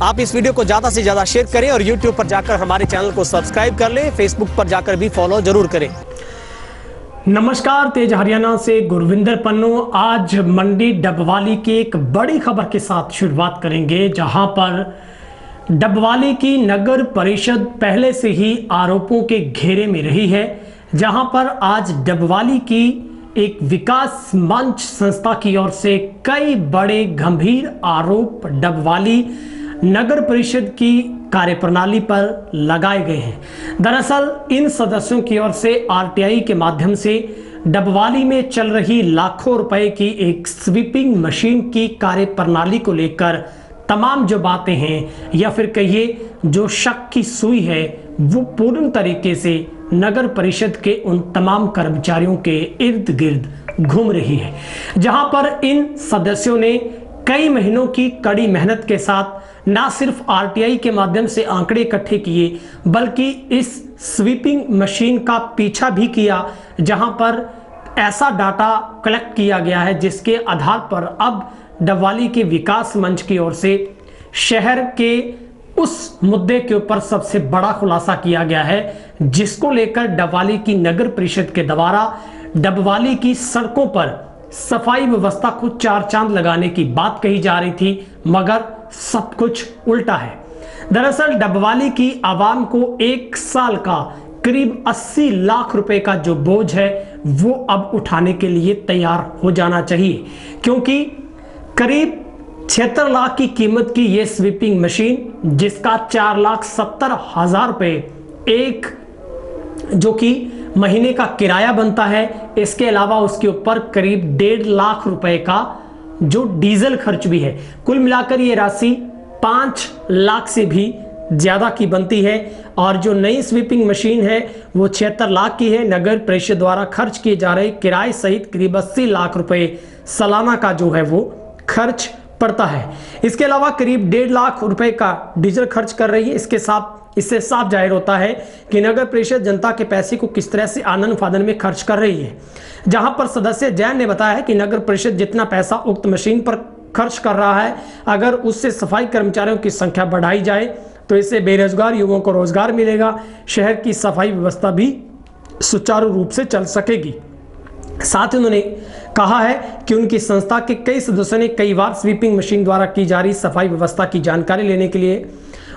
आप इस वीडियो को ज़्यादा से ज़्यादा शेयर करें और यूट्यूब पर जाकर हमारे चैनल को सब्सक्राइब कर लें, फेसबुक पर जाकर भी फॉलो जरूर करें। नमस्कार, तेज हरियाणा से गुरविंदर पन्नू। आज मंडी डबवाली की एक बड़ी खबर के साथ शुरुआत करेंगे, जहां पर डबवाली की नगर परिषद पहले से ही आरोपों के घेरे में रही है। जहां पर आज डबवाली की एक विकास मंच संस्था की ओर से कई बड़े गंभीर आरोप डबवाली नगर परिषद की कार्यप्रणाली पर लगाए गए हैं। दरअसल इन सदस्यों की ओर से आरटीआई के माध्यम से डबवाली में चल रही लाखों रुपए की एक स्वीपिंग मशीन की कार्यप्रणाली को लेकर तमाम जो बातें हैं या फिर कहिए जो शक की सुई है वो पूर्ण तरीके से नगर परिषद के उन तमाम कर्मचारियों के इर्द गिर्द घूम रही है। जहां पर इन सदस्यों ने कई महीनों की कड़ी मेहनत के साथ न सिर्फ आरटीआई के माध्यम से आंकड़े इकट्ठे किए, बल्कि इस स्वीपिंग मशीन का पीछा भी किया, जहां पर ऐसा डाटा कलेक्ट किया गया है जिसके आधार पर अब डबवाली के विकास मंच की ओर से शहर के उस मुद्दे के ऊपर सबसे बड़ा खुलासा किया गया है, जिसको लेकर डबवाली की नगर परिषद के द्वारा डबवाली की सड़कों पर सफाई व्यवस्था को चार चांद लगाने की बात कही जा रही थी, मगर सब कुछ उल्टा है। दरअसल डबवाली की आवाम को एक साल का करीब 80 लाख रुपए का जो बोझ है वो अब उठाने के लिए तैयार हो जाना चाहिए, क्योंकि करीब 76 लाख की कीमत की ये स्वीपिंग मशीन, जिसका 4,70,000 रुपए एक जो कि महीने का किराया बनता है, इसके अलावा उसके ऊपर करीब 1.5 लाख रुपए का जो डीजल खर्च भी है। कुल मिलाकर ये राशि 5 लाख से भी ज्यादा की बनती है। और जो नई स्वीपिंग मशीन है वो 76 लाख की है। नगर परिषद द्वारा खर्च किए जा रहे किराए सहित करीब 80 लाख रुपए सालाना का जो है वो खर्च पड़ता है। इसके अलावा करीब 1.5 लाख रुपए का डीजल खर्च कर रही है। इससे साफ जाहिर होता है कि नगर परिषद जनता के पैसे को किस तरह से आनन फादन में खर्च कर रही है। जहां पर सदस्य जैन ने बताया है कि नगर परिषद जितना पैसा उक्त मशीन पर खर्च कर रहा है, अगर उससे सफाई कर्मचारियों की संख्या बढ़ाई जाए तो इससे बेरोजगार युवाओं को रोजगार मिलेगा, शहर की सफाई व्यवस्था भी सुचारू रूप से चल सकेगी। साथ ही उन्होंने कहा है कि उनकी संस्था के कई सदस्यों ने कई बार स्वीपिंग मशीन द्वारा की जा रही सफाई व्यवस्था की जानकारी लेने के लिए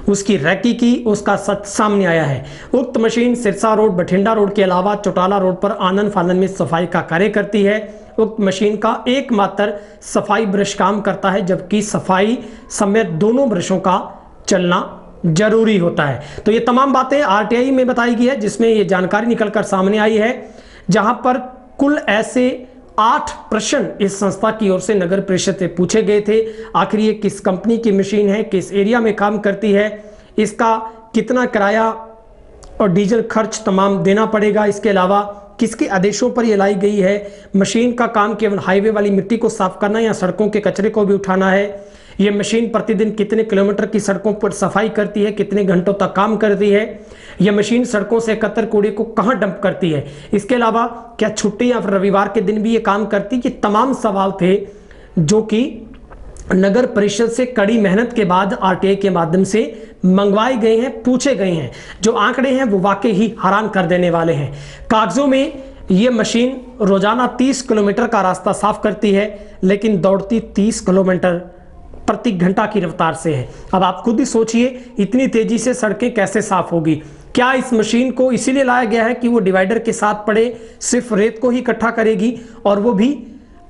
उसकी रैकी की, उसका सच सामने आया है। उक्त machine Sirsa road, Bathinda road के अलावा चौटाला रोड पर आनन फानन में सफाई का कार्य करती है। उक्त मशीन का एकमात्र सफाई ब्रश काम करता है, जबकि सफाई समेत दोनों ब्रशों का चलना जरूरी होता है। तो ये तमाम बातें आरटीआई में बताई गई है, जिसमें ये जानकारी निकलकर सामने आई है, जहां पर कुल ऐसे 8 प्रश्न इस संस्था की ओर से नगर परिषद से पूछे गए थे। आखिर ये किस कंपनी की मशीन है, किस एरिया में काम करती है, इसका कितना किराया और डीजल खर्च तमाम देना पड़ेगा, इसके अलावा किसके आदेशों पर यह लाई गई है, मशीन का काम केवल हाईवे वाली मिट्टी को साफ करना या सड़कों के कचरे को भी उठाना है, ये मशीन प्रतिदिन कितने किलोमीटर की सड़कों पर सफाई करती है, कितने घंटों तक काम करती है, यह मशीन सड़कों से एकत्र कूड़े को कहां डंप करती है, इसके अलावा क्या छुट्टी या फिर रविवार के दिन भी ये काम करती है। ये तमाम सवाल थे जो कि नगर परिषद से कड़ी मेहनत के बाद आरटीआई के माध्यम से मंगवाए गए हैं, पूछे गए हैं। जो आंकड़े हैं वो वाकई ही हैरान कर देने वाले हैं। कागजों में ये मशीन रोजाना 30 किलोमीटर का रास्ता साफ करती है, लेकिन दौड़ती 30 किलोमीटर प्रति घंटा की रफ्तार से है। अब आप खुद ही सोचिए, इतनी तेजी से सड़कें कैसे साफ होगी। क्या इस मशीन को इसीलिए लाया गया है कि वो डिवाइडर के साथ पड़े सिर्फ रेत को ही इकट्ठा करेगी, और वो भी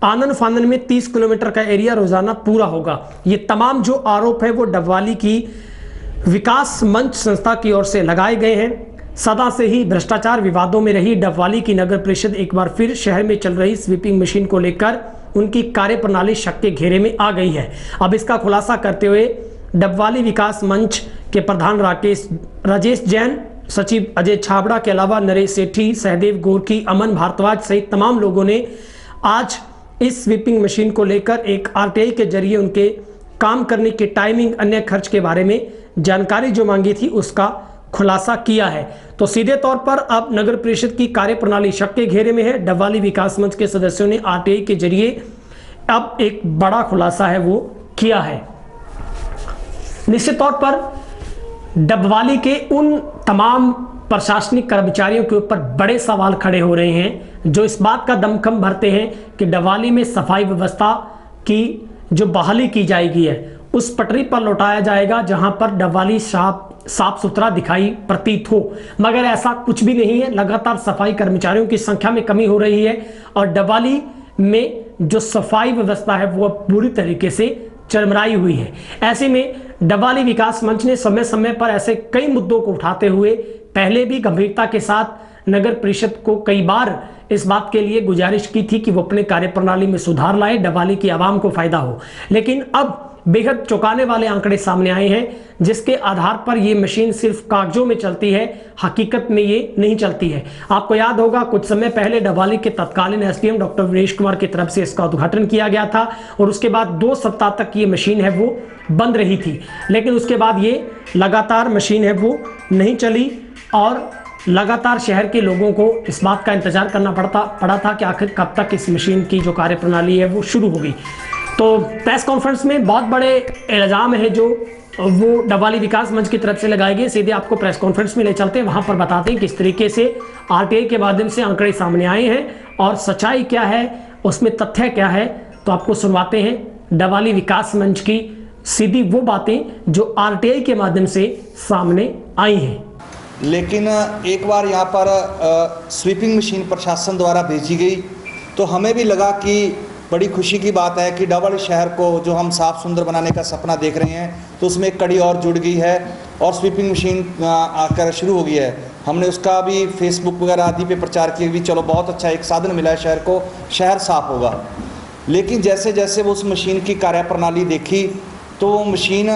आनन फानन में 30 किलोमीटर का एरिया रोजाना पूरा होगा। ये तमाम जो आरोप है वो डबवाली की विकास मंच संस्था की ओर से लगाए गए हैं। सदा से ही भ्रष्टाचार विवादों में रही डबवाली की नगर परिषद एक बार फिर शहर में चल रही स्वीपिंग मशीन को लेकर उनकी कार्यप्रणाली शक के घेरे में आ गई है। अब इसका खुलासा करते हुए डबवाली विकास मंच के प्रधान राजेश जैन, सचिव अजय छाबड़ा के अलावा नरेश सेठी, सहदेव गोरकी, अमन भारद्वाज सहित तमाम लोगों ने आज इस स्वीपिंग मशीन को लेकर एक आरटीआई के जरिए उनके काम करने की टाइमिंग, अन्य खर्च के बारे में जानकारी जो मांगी थी उसका खुलासा किया है। तो सीधे तौर पर अब नगर परिषद की कार्यप्रणाली शक के घेरे में है। डबवाली विकास मंच के सदस्यों ने आरटीआई के जरिए अब एक बड़ा खुलासा है वो किया है। निश्चित तौर पर डबवाली के उन तमाम प्रशासनिक कर्मचारियों के ऊपर बड़े सवाल खड़े हो रहे हैं जो इस बात का दमखम भरते हैं कि डबवाली में सफाई व्यवस्था की जो बहाली की जाएगी है उस पटरी पर लौटाया जाएगा जहां पर डबवाली साफ सुथरा दिखाई प्रतीत हो, मगर ऐसा कुछ भी नहीं है। लगातार सफाई कर्मचारियों की संख्या में कमी हो रही है और डबवाली में जो सफाई व्यवस्था है वो पूरी तरीके से चरमराई हुई है। ऐसे में डबवाली विकास मंच ने समय समय पर ऐसे कई मुद्दों को उठाते हुए पहले भी गंभीरता के साथ नगर परिषद को कई बार इस बात के लिए गुजारिश की थी कि वो अपने कार्यप्रणाली में सुधार लाए, डबवाली की आवाम को फायदा हो। लेकिन अब बेहद चौंकाने वाले आंकड़े सामने आए हैं जिसके आधार पर ये मशीन सिर्फ कागजों में चलती है, हकीकत में ये नहीं चलती है। आपको याद होगा कुछ समय पहले डबवाली के तत्कालीन एसडीएम डॉक्टर वीरेश कुमार की तरफ से इसका उद्घाटन किया गया था और उसके बाद 2 सप्ताह तक ये मशीन है वो बंद रही थी, लेकिन उसके बाद ये लगातार मशीन है वो नहीं चली और लगातार शहर के लोगों को इस बात का इंतजार करना पड़ा था कि आखिर कब तक इस मशीन की जो कार्यप्रणाली है वो शुरू होगी। तो प्रेस कॉन्फ्रेंस में बहुत बड़े इल्ज़ाम है जो वो डबवाली विकास मंच की तरफ से लगाए गए। सीधे आपको प्रेस कॉन्फ्रेंस में ले चलते हैं, वहां पर बताते हैं किस तरीके से आरटीआई के माध्यम से आंकड़े सामने आए हैं और सच्चाई क्या है, उसमें तथ्य क्या है। तो आपको सुनवाते हैं डबवाली विकास मंच की सीधी वो बातें जो आरटीआई के माध्यम से सामने आई हैं। लेकिन एक बार यहाँ पर स्वीपिंग मशीन प्रशासन द्वारा भेजी गई तो हमें भी लगा कि बड़ी खुशी की बात है कि डबवाली शहर को जो हम साफ़ सुंदर बनाने का सपना देख रहे हैं तो उसमें एक कड़ी और जुड़ गई है और स्वीपिंग मशीन आकर शुरू हो गई है। हमने उसका भी फेसबुक वगैरह आदि पे प्रचार किया भी चलो बहुत अच्छा एक साधन मिला है शहर को, शहर साफ़ होगा। लेकिन जैसे जैसे वो उस मशीन की कार्यप्रणाली देखी तो वो मशीन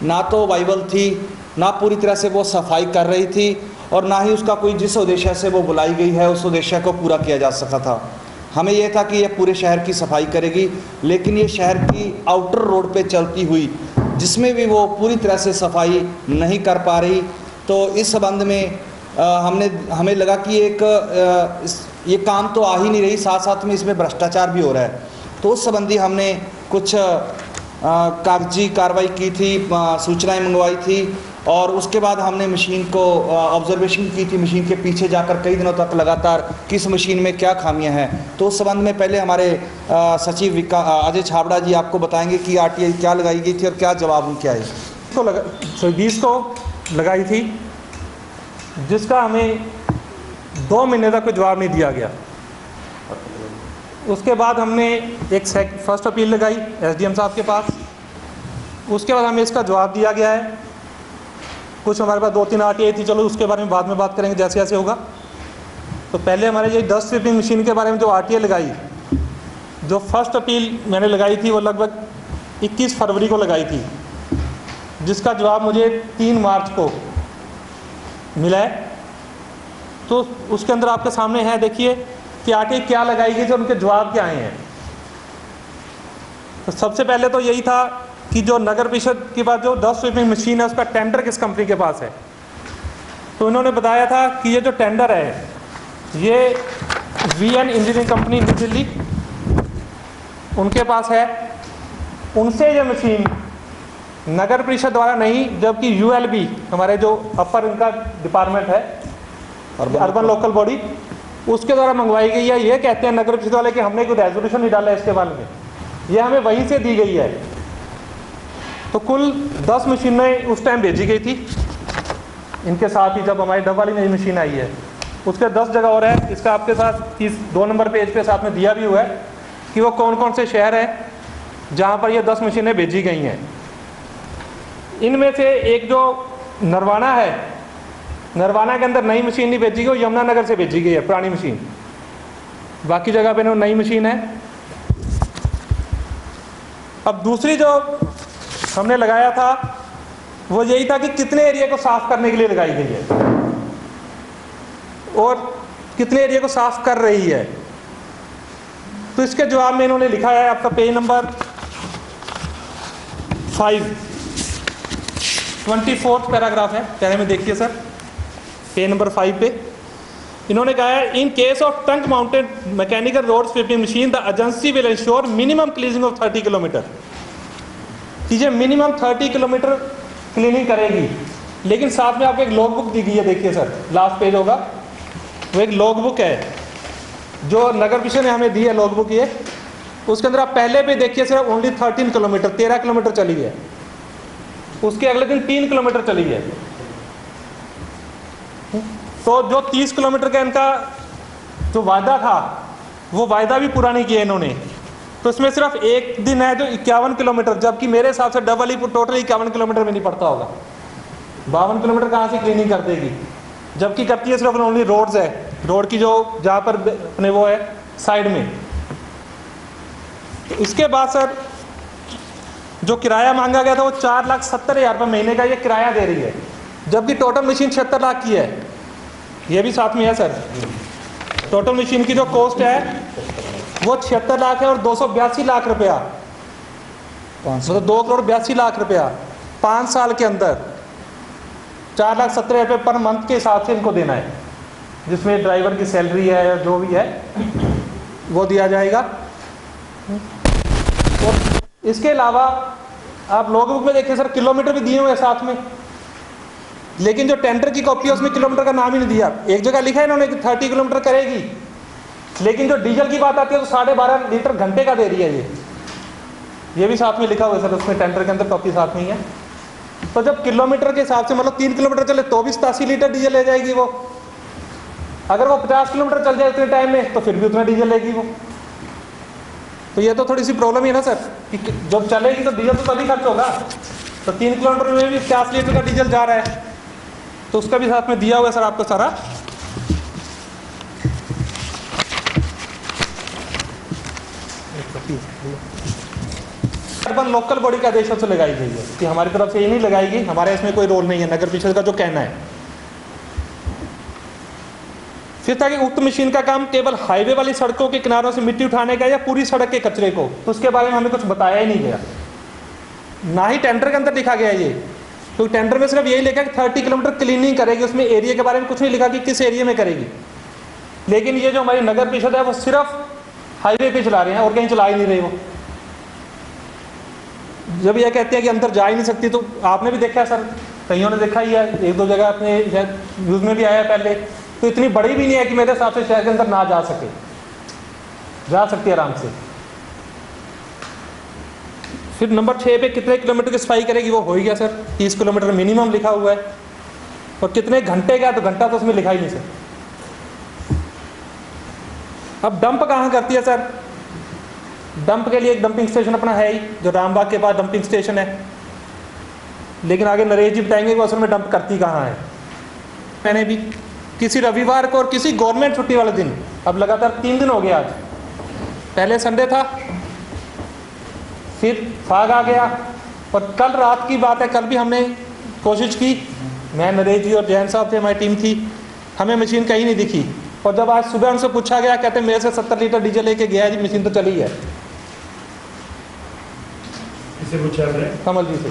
ना तो वाइबल थी, ना पूरी तरह से वो सफाई कर रही थी और ना ही उसका कोई जिस उद्देश्य से वो बुलाई गई है उस उद्देश्य को पूरा किया जा सका था। हमें यह था कि ये पूरे शहर की सफाई करेगी, लेकिन ये शहर की आउटर रोड पे चलती हुई जिसमें भी वो पूरी तरह से सफाई नहीं कर पा रही। तो इस संबंध में हमें लगा कि ये काम तो आ ही नहीं रही, साथ साथ में इसमें भ्रष्टाचार भी हो रहा है। तो उस संबंधी हमने कुछ कागजी कार्रवाई की थी, सूचनाएं मंगवाई थी और उसके बाद हमने मशीन को ऑब्जर्वेशन की थी, मशीन के पीछे जाकर कई दिनों तक लगातार किस मशीन में क्या खामियां हैं। तो उस संबंध में पहले हमारे सचिव अजय छाबड़ा जी आपको बताएंगे कि आरटीआई क्या लगाई गई थी और क्या जवाब उनके आए। तो 20 को लगाई थी जिसका हमें 2 महीने तक कोई जवाब नहीं दिया गया। उसके बाद हमने एक फर्स्ट अपील लगाई एसडीएम साहब के पास, उसके बाद हमें इसका जवाब दिया गया है। कुछ हमारे पास 2-3 आरटीआई थी, चलो उसके बारे में बाद में बात करेंगे जैसे जैसे होगा। तो पहले हमारे ये 10 स्वीपिंग मशीन के बारे में जो आरटीआई लगाई, जो फर्स्ट अपील मैंने लगाई थी वो लगभग 21 फरवरी को लगाई थी, जिसका जवाब मुझे 3 मार्च को मिला है। तो उसके अंदर आपके सामने है, देखिए कि आरटीआई क्या लगाई गई थी और उनके जवाब क्या आए हैं। तो सबसे पहले तो यही था कि जो नगर परिषद के पास जो 10 स्वीपिंग मशीन है उसका टेंडर किस कंपनी के पास है। तो इन्होंने बताया था कि ये जो टेंडर है ये VN engineering company New Delhi उनके पास है। उनसे ये मशीन नगर परिषद द्वारा नहीं, जबकि यूएलबी हमारे जो अपर इनका डिपार्टमेंट है अर्बन लोकल बॉडी, उसके द्वारा मंगवाई गई है। ये कहते हैं नगर परिषद वाले कि हमने कोई रेजोल्यूशन नहीं डाला इसके बारे में, ये हमें वहीं से दी गई है। तो कुल 10 मशीनें उस टाइम भेजी गई थी इनके साथ ही, जब हमारी डबवाली नई मशीन आई है। उसके 10 जगह और है, इसका आपके साथ 2 नंबर पेज पे साथ में दिया भी हुआ है कि वो कौन कौन से शहर हैं जहाँ पर ये 10 मशीनें भेजी गई हैं। इनमें से एक जो नरवाना है, नरवाना के अंदर नई मशीन नहीं भेजी गई, वो यमुनानगर से भेजी गई है पुरानी मशीन, बाकी जगह पे नई मशीन है। अब दूसरी जो हमने लगाया था वो यही था कि कितने एरिया को साफ करने के लिए लगाई गई है और कितने एरिया को साफ कर रही है। तो इसके जवाब में इन्होंने लिखा है, आपका पेज नंबर 5 24 पैराग्राफ है, पहले में देखिए सर, पेज नंबर 5 पे इन्होंने कहा है, in case of tongue mounted mechanical road sweeping machine the agency will ensure minimum cleansing of 30 kilometre. कि ये मिनिमम 30 किलोमीटर क्लीनिंग करेगी, लेकिन साथ में आपको एक लॉग बुक दी गई है। देखिए सर, लास्ट पेज होगा, वो एक लॉग बुक है जो नगर परिषद ने हमें दी है। लॉग बुक ये, उसके अंदर आप पहले पे देखिए सिर्फ ओनली 13 किलोमीटर, 13 किलोमीटर चली है। उसके अगले दिन 3 किलोमीटर चली है। तो जो 30 किलोमीटर का इनका जो वायदा था, वो वायदा भी पूरा नहीं किया इन्होंने। तो इसमें सिर्फ एक दिन है जो 51 किलोमीटर, जबकि मेरे हिसाब से डबल ही टोटल 51 किलोमीटर में नहीं पड़ता होगा। 52 किलोमीटर कहाँ से क्लीनिंग कर देगी, जबकि करती है सिर्फ ओनली रोड्स है, रोड की जो जहाँ पर अपने वो है साइड में। तो इसके बाद सर जो किराया मांगा गया था वो 4,70,000 रुपये महीने का ये किराया दे रही है, जबकि टोटल मशीन 76 लाख की है। ये भी साथ में है सर, टोटल मशीन की जो कॉस्ट है वो 76 लाख है और 282 लाख रुपया, मतलब 2,82,00,000 रुपया 5 साल के अंदर 4,70,000 रुपये पर मंथ के हिसाब से इनको देना है, जिसमें ड्राइवर की सैलरी है या जो भी है वो दिया जाएगा। और इसके अलावा आप लॉग बुक में देखिए सर, किलोमीटर भी दिए हुए हैं साथ में, लेकिन जो टेंडर की कॉपी है उसमें किलोमीटर का नाम ही नहीं दिया। एक जगह लिखा है इन्होंने कि 30 किलोमीटर करेगी, लेकिन जो डीजल की बात आती है तो 12.5 लीटर घंटे का दे रही है ये भी साथ में लिखा हुआ है सर, उसमें टेंडर के अंदर कॉपी साथ में ही है। तो जब किलोमीटर के हिसाब से मतलब 3 किलोमीटर चले तो भी 87 लीटर डीजल ले जाएगी वो। अगर वो 50 किलोमीटर चल जाए उतने टाइम में तो फिर भी उतना डीजल लेगी वो। तो ये तो थोड़ी सी प्रॉब्लम है ना सर, कि जब चलेगी तो डीजल तो तभी खर्च होगा। तो 3 किलोमीटर में भी 50 लीटर का डीजल जा रहा है, तो उसका भी साथ में दिया हुआ है सर आपको सारा। अर्बन लोकल बॉडी के आदेशों से लगाई गई है कि हमारी तरफ से ये नहीं लगाएगी, हमारे इसमें कोई रोल नहीं है, नगर परिषद का जो कहना है। फिर था कि उक्त मशीन का काम केवल हाईवे वाली सड़कों के किनारों से मिट्टी उठाने का या पूरी सड़क के कचरे को, तो उसके बारे में हमें कुछ बताया ही नहीं गया, ना ही टेंडर के अंदर लिखा गया ये। क्योंकि टेंडर में सिर्फ यही लिखा कि 30 किलोमीटर क्लीनिंग करेगी, उसमें एरिया के बारे में कुछ नहीं लिखा कि किस एरिया में करेगी। लेकिन ये जो हमारी नगर परिषद है वो सिर्फ हाईवे पे चला रहे हैं और कहीं चला ही नहीं रहे वो। जब ये कहते हैं कि अंदर जा ही नहीं सकती, तो आपने भी देखा है सर, कईयों ने देखा ही है, एक दो जगह अपने न्यूज़ में भी आया पहले। तो इतनी बड़ी भी नहीं है कि मेरे हिसाब से शहर के अंदर ना जा सके, जा सकती है आराम से। फिर नंबर 6 पे कितने किलोमीटर की सफाई करेगी, वो हो ही गया सर, 30 किलोमीटर मिनिमम लिखा हुआ है। और कितने घंटे का, तो घंटा तो उसमें लिखा ही नहीं सर। अब डंप कहाँ करती है सर, डंप के लिए एक डंपिंग स्टेशन अपना है ही, जो रामबाग के पास डंपिंग स्टेशन है, लेकिन आगे नरेश जी बताएंगे कि असल में डंप करती कहाँ है। मैंने भी किसी रविवार को और किसी गवर्नमेंट छुट्टी वाले दिन, अब लगातार 3 दिन हो गए, आज पहले संडे था, फिर फाग आ गया, और कल रात की बात है, कल भी हमने कोशिश की, मैं नरेश जी और जैन साहब थे, हमारी टीम थी, हमें मशीन कहीं नहीं दिखी। और जब आज सुबह उनसे पूछा गया, कहते मेरे से 70 लीटर डीजल लेके गया है जी, मशीन तो चली है। किससे पूछा आपने? कमल जी से।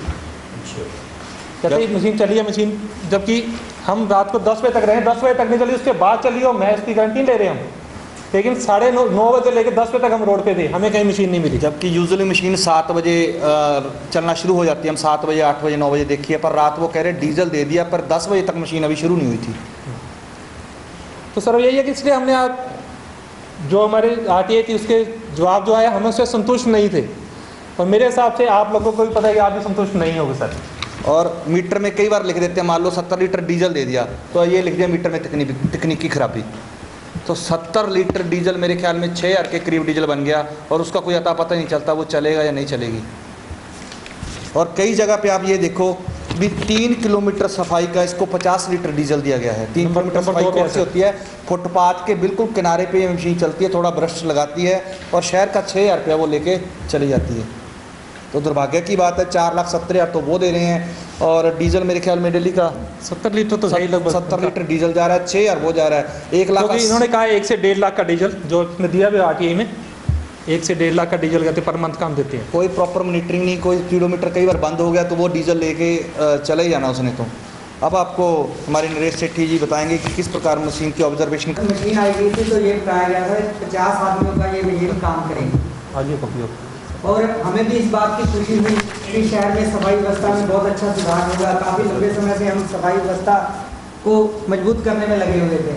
कहते मशीन चली है मशीन, जबकि हम रात को 10 बजे तक रहे, 10 बजे तक नहीं चली, उसके बाद चली हो, मैं इसकी गारंटी ले रहे हम, लेकिन 9:30 बजे लेकर 10 बजे तक हम रोड पे थे, हमें कहीं मशीन नहीं मिली। जबकि यूजुअली मशीन 7 बजे चलना शुरू हो जाती है, हम 7 बजे 8 बजे 9 बजे देखिए, पर रात वो कह रहे डीजल दे दिया, पर 10 बजे तक मशीन अभी शुरू नहीं हुई थी। तो सर यही है कि इसलिए हमने आज जो हमारे RTI थी उसके जवाब जो आया, हम उससे संतुष्ट नहीं थे, और मेरे हिसाब से आप लोगों को भी पता है कि आप भी संतुष्ट नहीं होगे सर। और मीटर में कई बार लिख देते हैं, मान लो 70 लीटर डीजल दे दिया, तो ये लिख दिया मीटर में तकनीकी खराबी, तो 70 लीटर डीजल मेरे ख्याल में 6,000 के करीब डीजल बन गया, और उसका कोई अता पता नहीं चलता वो चलेगा या नहीं चलेगी। और कई जगह पे आप ये देखो भी 3 किलोमीटर सफाई का इसको 50 लीटर डीजल दिया गया है। 3 किलोमीटर सफाई कौन सी होती है, फुटपाथ के बिल्कुल किनारे पे ये मशीन चलती है, थोड़ा ब्रश लगाती है, और शहर का 6,000 रुपया वो लेके चली जाती है। तो दुर्भाग्य की बात है, 4,70,000 तो वो दे रहे हैं, और डीजल मेरे ख्याल में डेली का 70 लीटर तो सही, लगभग 70 लीटर डीजल जा रहा है, 6,000 वो जा रहा है। 1 लाख इन्होंने कहा 1 से 1.5 लाख का डीजल जो इसने दिया भी RTI में, 1 से 1.5 लाख का डीजल कहते पर मंथ काम देते हैं। कोई प्रॉपर मॉनिटरिंग नहीं, कोई किलोमीटर कई बार बंद हो गया तो वो डीजल लेके चले ही जाना उसने। तो अब आपको हमारे नरेश सेठी जी बताएंगे कि किस प्रकार मशीन की ऑब्जर्वेशन। मशीन आई गई थी तो ये बताया गया था 50 आदमियों का ये मशीन काम करेगी, आज ये कॉपी और हमें भी इस बात की खुशी हुई कि शहर में सफाई व्यवस्था में बहुत अच्छा सुधार होगा। काफ़ी लंबे समय से हम सफाई व्यवस्था को मजबूत करने में लगे हुए थे,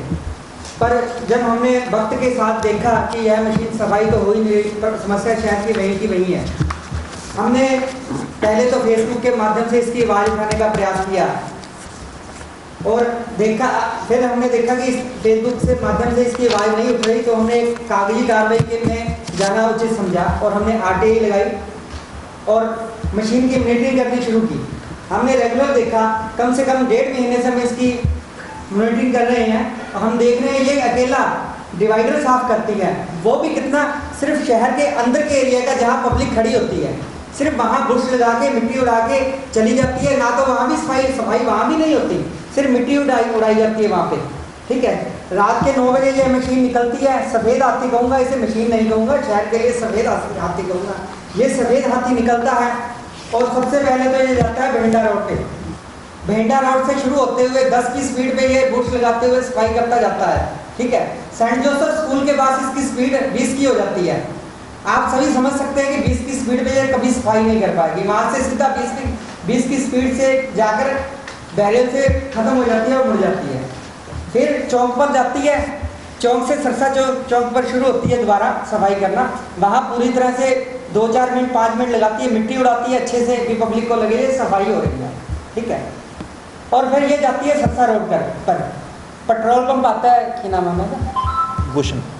पर जब हमने वक्त के साथ देखा कि यह मशीन सफाई तो हो ही नहीं रही, पर समस्या शहर की वहीं है। हमने पहले तो फेसबुक के माध्यम से इसकी आवाज़ उठाने का प्रयास किया और देखा, फिर हमने देखा कि फेसबुक से माध्यम से इसकी आवाज़ नहीं उठ रही, तो हमने कागजी कार्रवाई के में जाना उचित समझा और हमने RTI लगाई और मशीन की मॉनिटरिंग करनी शुरू की। हमने रेगुलर देखा, कम से कम 1.5 महीने से हम इसकी मॉनिटरिंग कर रहे हैं और हम देख रहे हैं ये अकेला डिवाइडर साफ करती है, वो भी कितना, सिर्फ शहर के अंदर के एरिया का जहाँ पब्लिक खड़ी होती है, सिर्फ वहाँ बुश लगा के मिट्टी उड़ा के चली जाती है। ना तो वहाँ भी सफाई वहाँ भी नहीं होती, सिर्फ मिट्टी उड़ाई जाती है वहाँ पे। ठीक है, रात के 9 बजे ये मशीन निकलती है। सफ़ेद हाथी कहूँगा, इसे मशीन नहीं कहूँगा, शहर के लिए सफ़ेद हाथी कहूँगा। ये सफ़ेद हाथी निकलता है और सबसे पहले तो ये जाता है भेंडा रोड पे। भेंडा रोड से शुरू होते हुए 10 की स्पीड पे ये बुश लगाते हुए सफाई करता जाता है। ठीक है, सेंट जोसेफ स्कूल के पास इसकी स्पीड 20 की हो जाती है। आप सभी समझ सकते हैं कि 20 की स्पीड पे ये कभी सफाई नहीं कर पाएगी। वहाँ से सीधा 20 की स्पीड से जाकर बैरियर से ख़त्म हो जाती है और मुड़ जाती है। फिर चौक पर जाती है, चौक से सरसा चौक पर शुरू होती है दोबारा सफाई करना। वहाँ पूरी तरह से 2-4 मिनट 5 मिनट लगाती है, मिट्टी उड़ाती है अच्छे से कि पब्लिक को लगे सफाई हो रही है। ठीक है, और फिर ये जाती है सरसा रोड पर पेट्रोल पंप आता है, क्या नाम है उनका,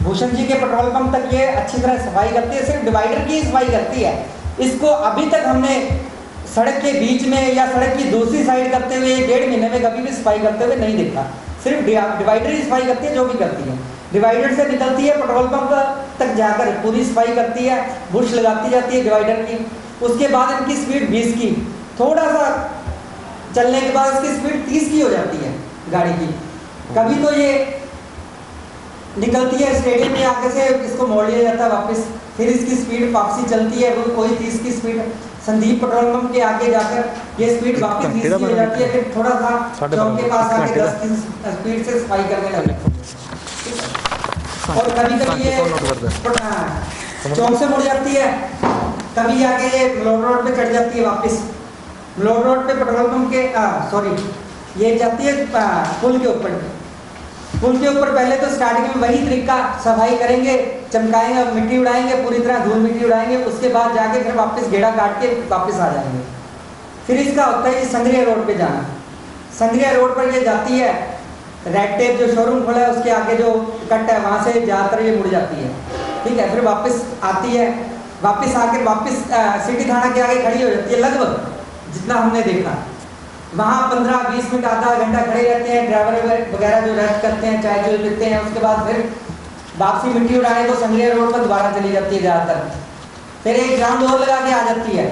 भूषण जी के पेट्रोल पंप तक ये अच्छी तरह सफाई करती है। सिर्फ डिवाइडर की सफाई करती है। इसको अभी तक हमने सड़क के बीच में या सड़क की दूसरी साइड करते हुए 1.5 महीने में कभी भी सफाई करते हुए नहीं देखा। सिर्फ डिवाइडर ही सफाई करती है, जो भी करती है। डिवाइडर से निकलती है, पेट्रोल पंप तक जाकर पूरी सफाई करती है, बुश लगाती जाती है डिवाइडर की। उसके बाद इनकी स्पीड 20 की, थोड़ा सा चलने के बाद इसकी स्पीड 30 की हो जाती है गाड़ी की। कभी तो ये निकलती है स्टेडियम में आगे से, इसको मोड़ लिया जाता है वापस, फिर इसकी स्पीड वापसी चलती है, वो कोई 30 की स्पीड। संदीप पेट्रोल पंप के आगे जाकर ये स्पीड वापस 20 की हो जाती है, फिर थोड़ा सा चौक के पास आके 10 की स्पीड से सफाई करने लगे। और कभी कभी ये चौक से मुड़ जाती है, कभी आके ये मलोट रोड पे चढ़ जाती है वापस। मलोट रोड पे पेट्रोल पंप के ये जाती है पुल के ऊपर। पुल के ऊपर पहले तो स्टार्टिंग में वही तरीका, सफाई करेंगे, चमकाएंगे, मिट्टी उड़ाएंगे, पूरी तरह धूल मिट्टी उड़ाएंगे। उसके बाद जाके फिर वापस गेड़ा काट के वापस आ जाएंगे। फिर इसका होता है ये संग्रिया रोड पे जाना। संग्रिया रोड पर ये जाती है, रेड टेप जो शोरूम खोला है उसके आगे जो कट है वहाँ से ज़्यादातर ये मुड़ जाती है। ठीक है, फिर वापस आती है, वापस आकर वापस सिटी थाना के आगे खड़ी हो जाती है। लगभग जितना हमने देखा वहाँ 15-20 मिनट आधा घंटा खड़े रहते हैं, ड्राइवर वगैरह जो रेस्ट करते हैं, चाय चूय पीते हैं। उसके बाद फिर वापसी मिट्टी उड़ाने तो संग्रिया रोड पर दोबारा चली जाती है ज़्यादातर। फिर एक राउंड और लगा के आ जाती है।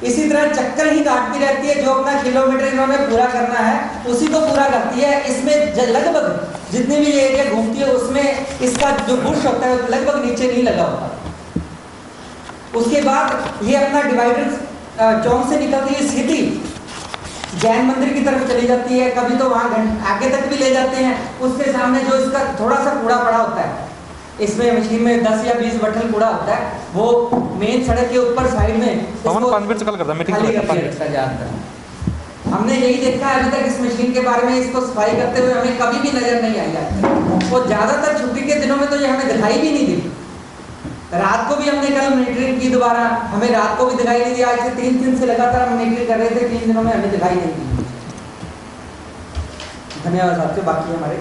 इसी तरह चक्कर ही काटती रहती है। जो अपना किलोमीटर इन्होंने पूरा करना है उसी को पूरा करती है। इसमें लगभग जितनी भी ये एरिया घूमती है उसमें इसका जो बुश होता है लगभग नीचे नहीं लगा होता। उसके बाद ये अपना डिवाइडर चौक से निकलती है, सीधी जैन मंदिर की तरफ चली जाती है। कभी तो वहाँ आगे तक भी ले जाते हैं। उसके सामने जो इसका थोड़ा सा कूड़ा पड़ा होता है, इसमें मशीन में 10 या 20 बटल कूड़ा होता है, वो मेन सड़क के ऊपर साइड में खाली करता जाता है। हमने यही देखा है अभी तक इस मशीन के बारे में। इसको सफाई करते हुए हमें कभी भी नजर नहीं आई है। और ज़्यादातर छुट्टी के दिनों में तो ये हमें दिखाई भी नहीं दी। रात को भी हमने कल मॉनिटरिंग की दोबारा, हमें रात को भी दिखाई नहीं दी। आज से 3 दिन से लगातार हम मॉनिटरिंग कर रहे थे, 3 दिनों में हमें दिखाई नहीं दी। धन्यवाद साथियों, बाकी हमारे